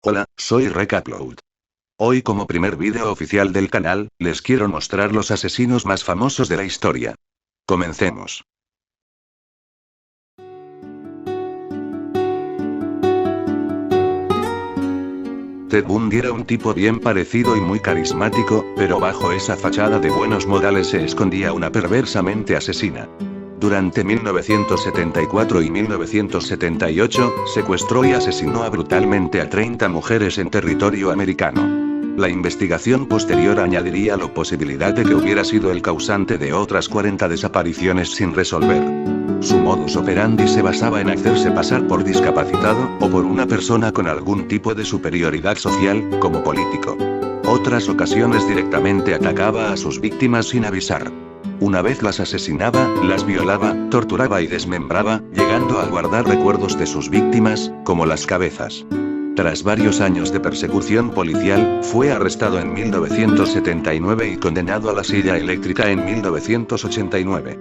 Hola, soy Recapload. Hoy como primer vídeo oficial del canal, les quiero mostrar los asesinos más famosos de la historia. Comencemos. Ted Bundy era un tipo bien parecido y muy carismático, pero bajo esa fachada de buenos modales se escondía una perversa mente asesina. Durante 1974 y 1978, secuestró y asesinó brutalmente a 30 mujeres en territorio americano. La investigación posterior añadiría la posibilidad de que hubiera sido el causante de otras 40 desapariciones sin resolver. Su modus operandi se basaba en hacerse pasar por discapacitado, o por una persona con algún tipo de superioridad social, como político. Otras ocasiones directamente atacaba a sus víctimas sin avisar. Una vez las asesinaba, las violaba, torturaba y desmembraba, llegando a guardar recuerdos de sus víctimas, como las cabezas. Tras varios años de persecución policial, fue arrestado en 1979 y condenado a la silla eléctrica en 1989.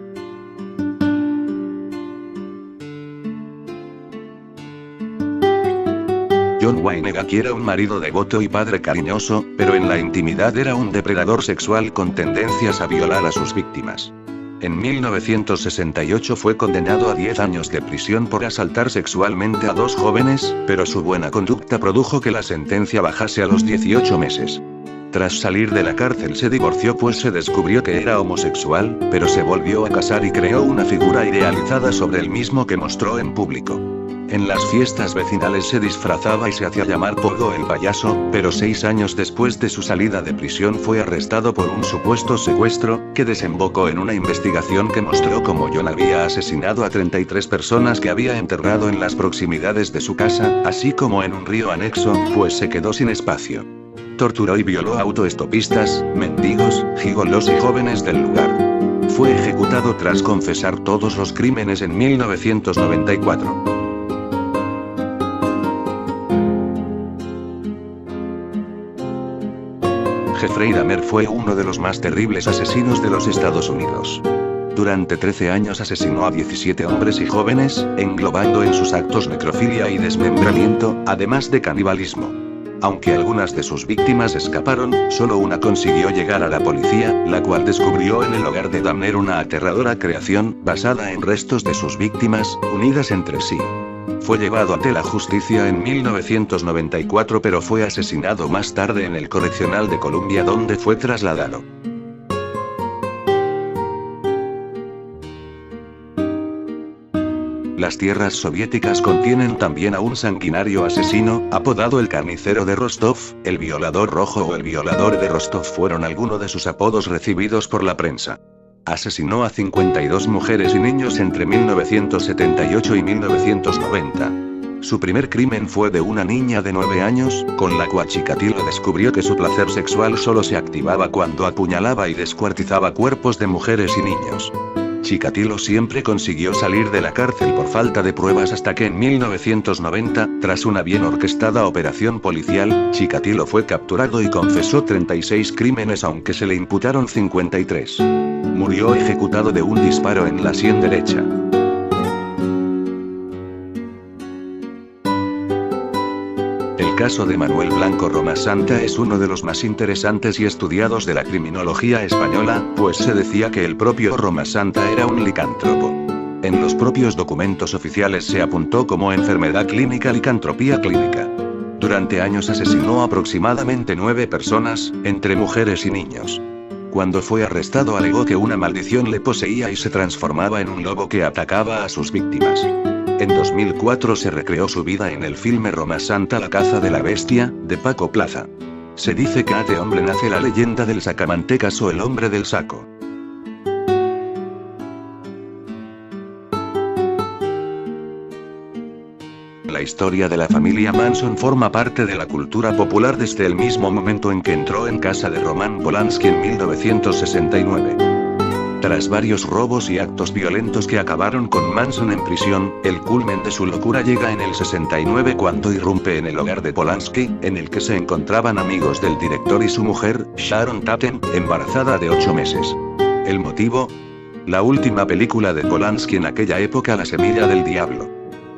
John Wayne Gacy era un marido devoto y padre cariñoso, pero en la intimidad era un depredador sexual con tendencias a violar a sus víctimas. En 1968 fue condenado a 10 años de prisión por asaltar sexualmente a 2 jóvenes, pero su buena conducta produjo que la sentencia bajase a los 18 meses. Tras salir de la cárcel se divorció pues se descubrió que era homosexual, pero se volvió a casar y creó una figura idealizada sobre él mismo que mostró en público. En las fiestas vecinales se disfrazaba y se hacía llamar Pogo el payaso, pero 6 años después de su salida de prisión fue arrestado por un supuesto secuestro, que desembocó en una investigación que mostró cómo John había asesinado a 33 personas que había enterrado en las proximidades de su casa, así como en un río anexo, pues se quedó sin espacio. Torturó y violó a autoestopistas, mendigos, gigolos y jóvenes del lugar. Fue ejecutado tras confesar todos los crímenes en 1994. Jeffrey Dahmer fue uno de los más terribles asesinos de los Estados Unidos. Durante 13 años asesinó a 17 hombres y jóvenes, englobando en sus actos necrofilia y desmembramiento, además de canibalismo. Aunque algunas de sus víctimas escaparon, solo una consiguió llegar a la policía, la cual descubrió en el hogar de Dahmer una aterradora creación, basada en restos de sus víctimas, unidas entre sí. Fue llevado ante la justicia en 1994 pero fue asesinado más tarde en el Correccional de Columbia donde fue trasladado. Las tierras soviéticas contienen también a un sanguinario asesino, apodado el carnicero de Rostov, el violador rojo o el violador de Rostov fueron algunos de sus apodos recibidos por la prensa. Asesinó a 52 mujeres y niños entre 1978 y 1990. Su primer crimen fue de una niña de 9 años, con la cual Chikatilo descubrió que su placer sexual solo se activaba cuando apuñalaba y descuartizaba cuerpos de mujeres y niños. Chikatilo siempre consiguió salir de la cárcel por falta de pruebas hasta que en 1990, tras una bien orquestada operación policial, Chikatilo fue capturado y confesó 36 crímenes aunque se le imputaron 53. Murió ejecutado de un disparo en la sien derecha. El caso de Manuel Blanco Romasanta es uno de los más interesantes y estudiados de la criminología española, pues se decía que el propio Romasanta era un licántropo. En los propios documentos oficiales se apuntó como enfermedad clínica licantropía clínica. Durante años asesinó aproximadamente 9 personas, entre mujeres y niños. Cuando fue arrestado alegó que una maldición le poseía y se transformaba en un lobo que atacaba a sus víctimas. En 2004 se recreó su vida en el filme Romasanta la caza de la bestia, de Paco Plaza. Se dice que de hombre nace la leyenda del sacamantecas o el hombre del saco. La historia de la familia Manson forma parte de la cultura popular desde el mismo momento en que entró en casa de Roman Polanski en 1969. Tras varios robos y actos violentos que acabaron con Manson en prisión, el culmen de su locura llega en el 69 cuando irrumpe en el hogar de Polanski, en el que se encontraban amigos del director y su mujer, Sharon Tate, embarazada de 8 meses. ¿El motivo? La última película de Polanski en aquella época, La semilla del diablo.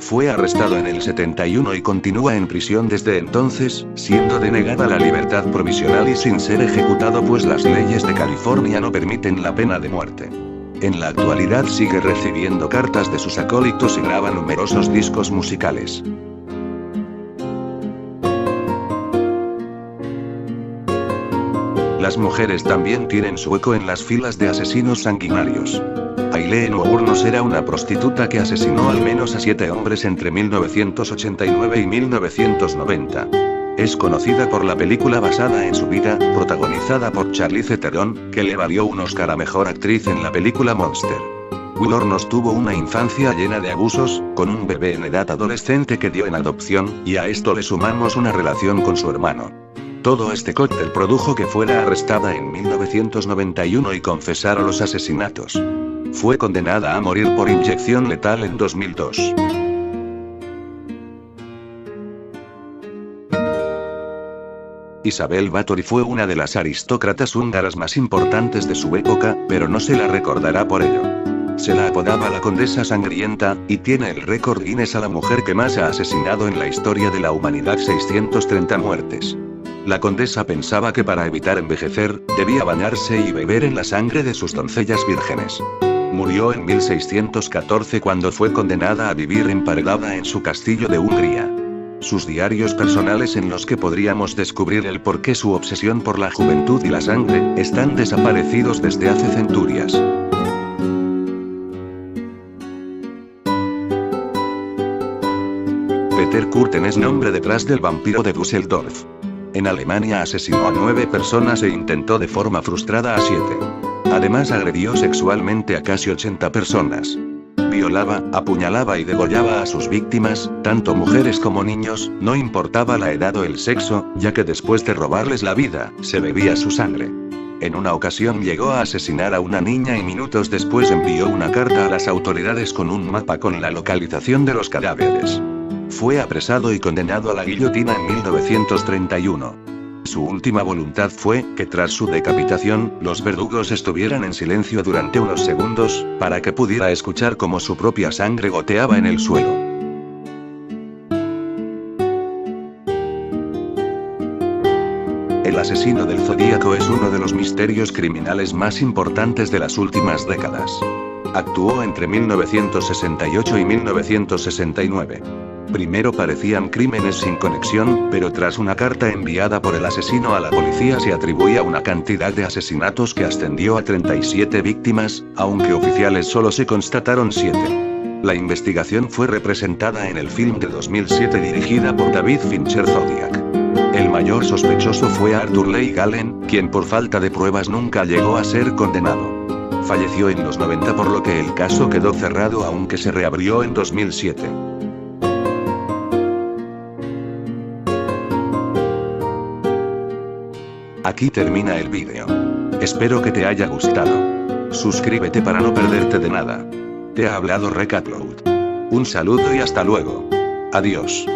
Fue arrestado en el 71 y continúa en prisión desde entonces, siendo denegada la libertad provisional y sin ser ejecutado pues las leyes de California no permiten la pena de muerte. En la actualidad sigue recibiendo cartas de sus acólitos y graba numerosos discos musicales. Las mujeres también tienen su eco en las filas de asesinos sanguinarios. Aileen Wuornos era una prostituta que asesinó al menos a 7 hombres entre 1989 y 1990. Es conocida por la película basada en su vida, protagonizada por Charlize Theron, que le valió un Oscar a Mejor Actriz en la película Monster. Wuornos tuvo una infancia llena de abusos, con un bebé en edad adolescente que dio en adopción, y a esto le sumamos una relación con su hermano. Todo este cóctel produjo que fuera arrestada en 1991 y confesara los asesinatos. Fue condenada a morir por inyección letal en 2002. Isabel Báthory fue una de las aristócratas húngaras más importantes de su época, pero no se la recordará por ello. Se la apodaba la Condesa Sangrienta, y tiene el récord Guinness a la mujer que más ha asesinado en la historia de la humanidad, 630 muertes. La condesa pensaba que para evitar envejecer, debía bañarse y beber en la sangre de sus doncellas vírgenes. Murió en 1614 cuando fue condenada a vivir emparedada en su castillo de Hungría. Sus diarios personales en los que podríamos descubrir el porqué su obsesión por la juventud y la sangre, están desaparecidos desde hace centurias. Peter Kürten es nombre detrás del vampiro de Düsseldorf. En Alemania asesinó a 9 personas e intentó de forma frustrada a 7. Además agredió sexualmente a casi 80 personas. Violaba, apuñalaba y degollaba a sus víctimas, tanto mujeres como niños, no importaba la edad o el sexo, ya que después de robarles la vida, se bebía su sangre. En una ocasión llegó a asesinar a una niña y minutos después envió una carta a las autoridades con un mapa con la localización de los cadáveres. Fue apresado y condenado a la guillotina en 1931. Su última voluntad fue que tras su decapitación, los verdugos estuvieran en silencio durante unos segundos, para que pudiera escuchar cómo su propia sangre goteaba en el suelo. El asesino del Zodíaco es uno de los misterios criminales más importantes de las últimas décadas. Actuó entre 1968 y 1969. Primero parecían crímenes sin conexión, pero tras una carta enviada por el asesino a la policía se atribuía una cantidad de asesinatos que ascendió a 37 víctimas, aunque oficiales solo se constataron 7. La investigación fue representada en el film de 2007 dirigida por David Fincher, Zodiac. El mayor sospechoso fue Arthur Leigh Gallen, quien por falta de pruebas nunca llegó a ser condenado. Falleció en los 90 por lo que el caso quedó cerrado aunque se reabrió en 2007. Aquí termina el vídeo. Espero que te haya gustado. Suscríbete para no perderte de nada. Te ha hablado Recapload. Un saludo y hasta luego. Adiós.